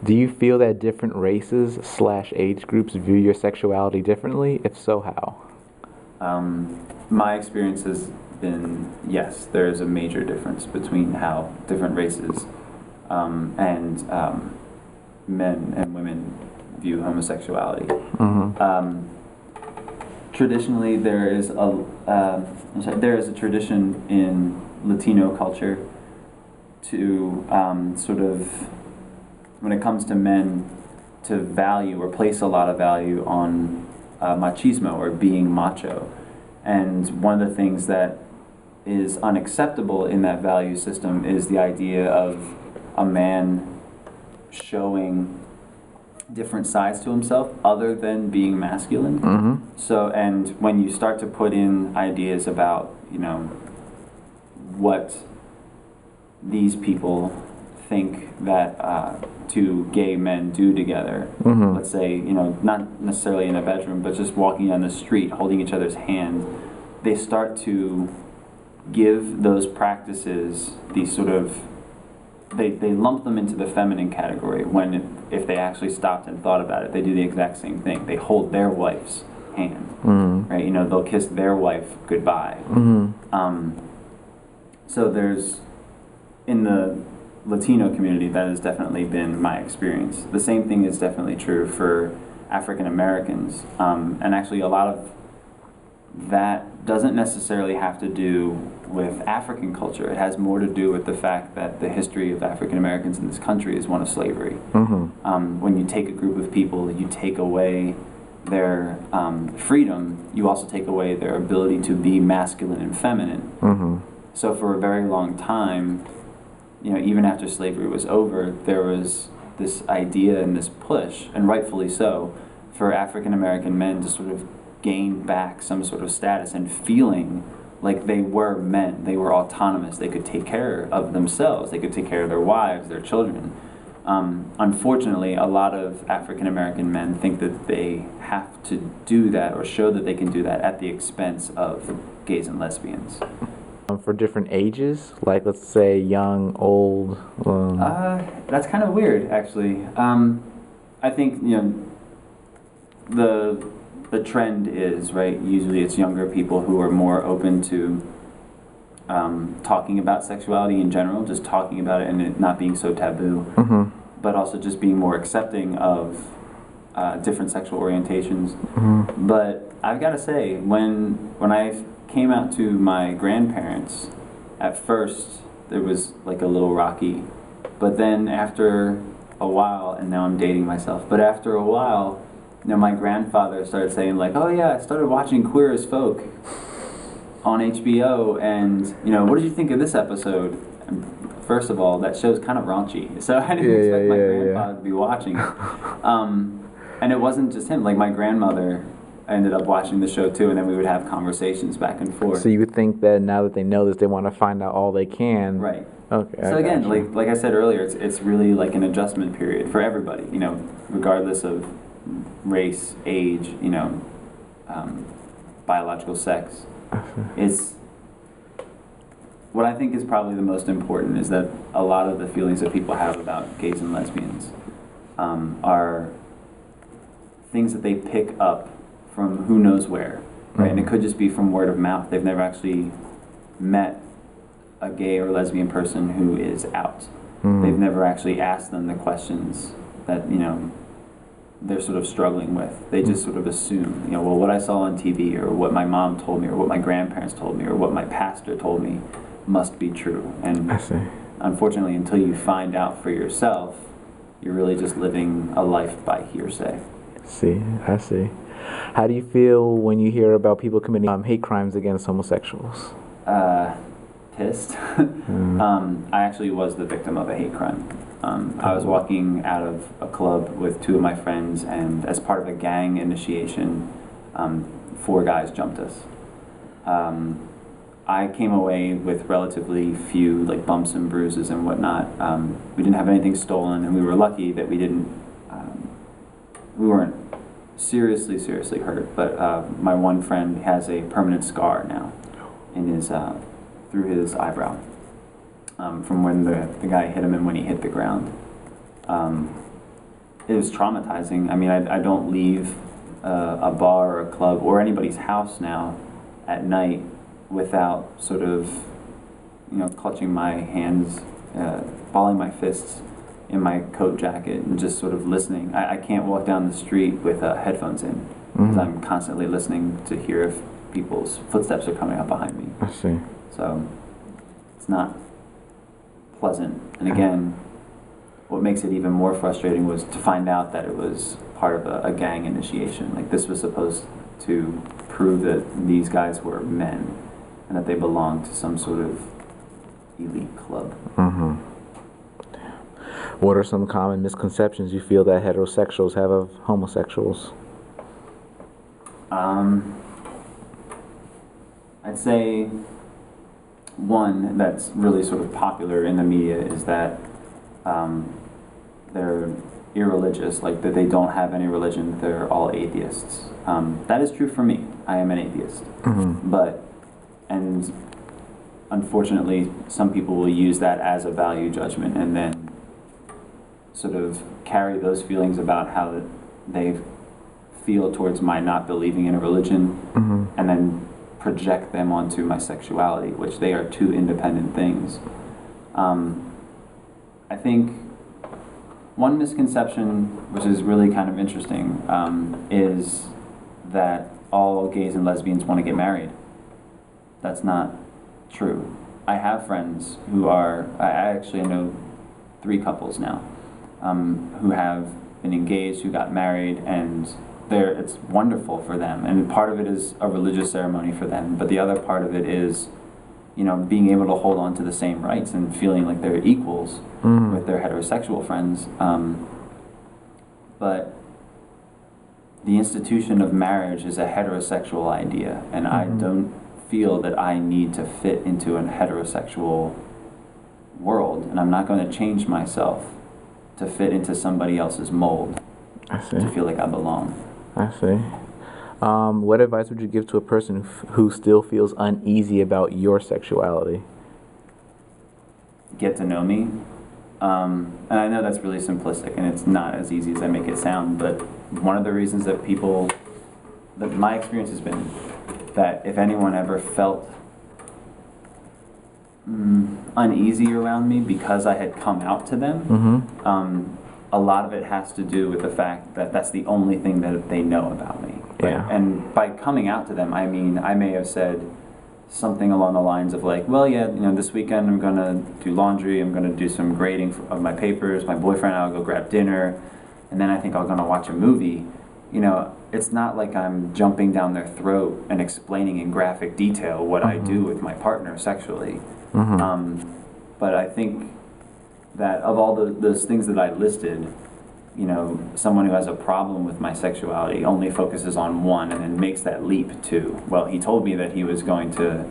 Do you feel that different races slash age groups view your sexuality differently? If so, how? My experience has been, yes, there is a major difference between how different races and men and women view homosexuality. Traditionally, there is a tradition in Latino culture to sort of, when it comes to men, to value or place a lot of value on machismo or being macho. And one of the things that is unacceptable in that value system is the idea of a man showing different sides to himself other than being masculine. So, and when you start to put in ideas about, what these people think that two gay men do together, let's say, not necessarily in a bedroom, but just walking down the street, holding each other's hand, they start to give those practices these sort of, they lump them into the feminine category when if they actually stopped and thought about it, they do the exact same thing. They hold their wife's hand, right? They'll kiss their wife goodbye. So there's, in the Latino community, that has definitely been my experience. The same thing is definitely true for African Americans, and actually a lot of that doesn't necessarily have to do with African culture. It has more to do with the fact that the history of African Americans in this country is one of slavery. When you take a group of people, you take away their freedom, you also take away their ability to be masculine and feminine. So for a very long time, even after slavery was over, there was this idea and this push, and rightfully so, for African American men to sort of gain back some sort of status and feeling like they were men, they were autonomous, they could take care of themselves, they could take care of their wives, their children. Unfortunately, a lot of African American men think that they have to do that or show that they can do that at the expense of gays and lesbians. For different ages, like let's say young, old. That's kind of weird, actually. I think the trend is, right, usually it's younger people who are more open to talking about sexuality in general, just talking about it and it not being so taboo, but also just being more accepting of different sexual orientations. But I've got to say, when I came out to my grandparents, at first there was like a little rocky, but then after a while, and now I'm dating myself, but after a while, my grandfather started saying like, oh yeah, I started watching Queer as Folk on HBO, and what did you think of this episode? And first of all, that show's kind of raunchy, so I didn't expect my grandfather to be watching it. And it wasn't just him, like my grandmother ended up watching the show too, and then we would have conversations back and forth. So you would think that now that they know this, they want to find out all they can. Right. Okay. So again, like I said earlier, it's really like an adjustment period for everybody, regardless of race, age, biological sex. It's what I think is probably the most important is that a lot of the feelings that people have about gays and lesbians are things that they pick up from who knows where, right? And it could just be from word of mouth. They've never actually met a gay or lesbian person who is out. They've never actually asked them the questions that, they're sort of struggling with. They just sort of assume, well, what I saw on TV or what my mom told me or what my grandparents told me or what my pastor told me must be true. And I see. Unfortunately, until you find out for yourself, you're really just living a life by hearsay. I see. How do you feel when you hear about people committing hate crimes against homosexuals? Pissed. I actually was the victim of a hate crime. I was walking out of a club with two of my friends, and as part of a gang initiation, 4 guys jumped us. I came away with relatively few bumps and bruises and whatnot. We didn't have anything stolen, and we were lucky that we weren't seriously hurt. But my one friend has a permanent scar now in his through his eyebrow. From when the guy hit him and when he hit the ground. it was traumatizing. I mean, I don't leave a bar or a club or anybody's house now at night without sort of, clutching my hands, balling my fists in my coat jacket and just sort of listening. I can't walk down the street with headphones in because I'm constantly listening to hear if people's footsteps are coming up behind me. I see. So it's not pleasant. And again, what makes it even more frustrating was to find out that it was part of a gang initiation. Like, this was supposed to prove that these guys were men and that they belonged to some sort of elite club. What are some common misconceptions you feel that heterosexuals have of homosexuals? I'd say one that's really sort of popular in the media is that they're irreligious, like that they don't have any religion, they're all atheists. That is true for me. I am an atheist. And unfortunately, some people will use that as a value judgment and then sort of carry those feelings about how they feel towards my not believing in a religion and then project them onto my sexuality, which they are two independent things. I think one misconception, which is really kind of interesting, is that all gays and lesbians want to get married. That's not true. I have friends who are, I actually know 3 couples now, who have been engaged, who got married, and it's wonderful for them. And part of it is a religious ceremony for them, but the other part of it is, being able to hold on to the same rights and feeling like they're equals with their heterosexual friends. But the institution of marriage is a heterosexual idea, and I don't feel that I need to fit into a heterosexual world, and I'm not going to change myself to fit into somebody else's mold. I see. To feel like I belong. I see. What advice would you give to a person who still feels uneasy about your sexuality? Get to know me. And I know that's really simplistic, and it's not as easy as I make it sound, but one of the reasons that my experience has been that if anyone ever felt uneasy around me because I had come out to them, a lot of it has to do with the fact that that's the only thing that they know about me. Right? Yeah. And by coming out to them, I mean, I may have said something along the lines of like, well, yeah, this weekend I'm going to do laundry, I'm going to do some grading of my papers, my boyfriend and I will go grab dinner, and then I think I'm going to watch a movie. It's not like I'm jumping down their throat and explaining in graphic detail what I do with my partner sexually. But I think that of all those things that I listed, someone who has a problem with my sexuality only focuses on one and then makes that leap to, well, he told me that he was going to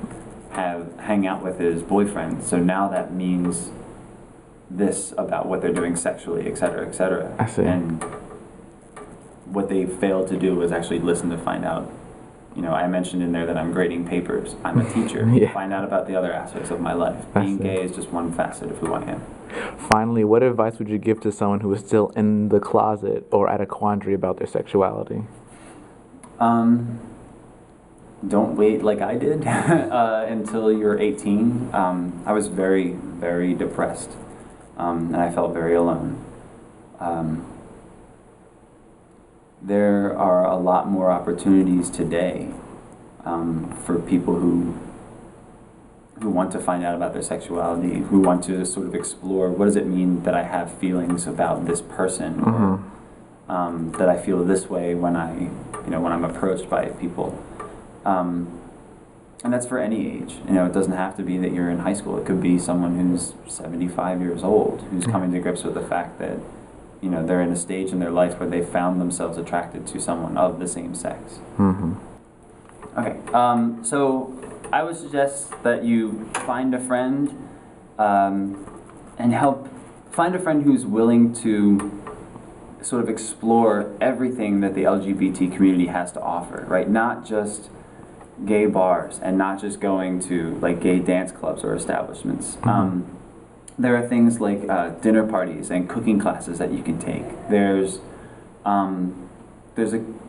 hang out with his boyfriend, so now that means this about what they're doing sexually, et cetera, et cetera. I see. And what they failed to do was actually listen to find out. I mentioned in there that I'm grading papers. I'm a teacher. Yeah. Find out about the other aspects of my life. Being gay is just one facet of who I am. Finally, what advice would you give to someone who is still in the closet or at a quandary about their sexuality? Don't wait like I did until you're 18. I was very, very depressed, and I felt very alone. There are a lot more opportunities today for people who want to find out about their sexuality, who want to sort of explore what does it mean that I have feelings about this person, or that I feel this way when when I'm approached by people. And that's for any age. It doesn't have to be that you're in high school. It could be someone who's 75 years old who's coming to grips with the fact that they're in a stage in their life where they found themselves attracted to someone of the same sex. Okay, so I would suggest that you find a friend and find a friend who's willing to sort of explore everything that the LGBT community has to offer, right? Not just gay bars and not just going to like gay dance clubs or establishments. there are things like dinner parties and cooking classes that you can take.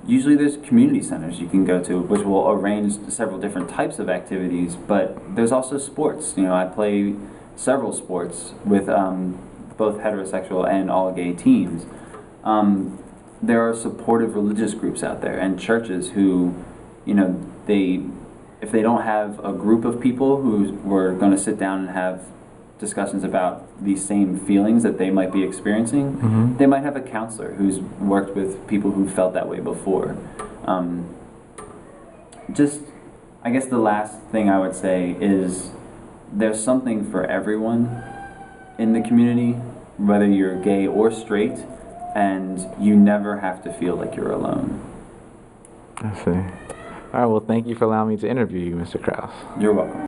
Usually there's community centers you can go to, which will arrange several different types of activities. But there's also sports. You know, I play several sports with both heterosexual and all gay teams. There are supportive religious groups out there and churches who, you know, if they don't have a group of people who were going to sit down and have discussions about these same feelings that they might be experiencing, they might have a counselor who's worked with people who felt that way before. I guess the last thing I would say is there's something for everyone in the community, whether you're gay or straight, and you never have to feel like you're alone. I see. All right, well, thank you for allowing me to interview you, Mr. Krause. You're welcome.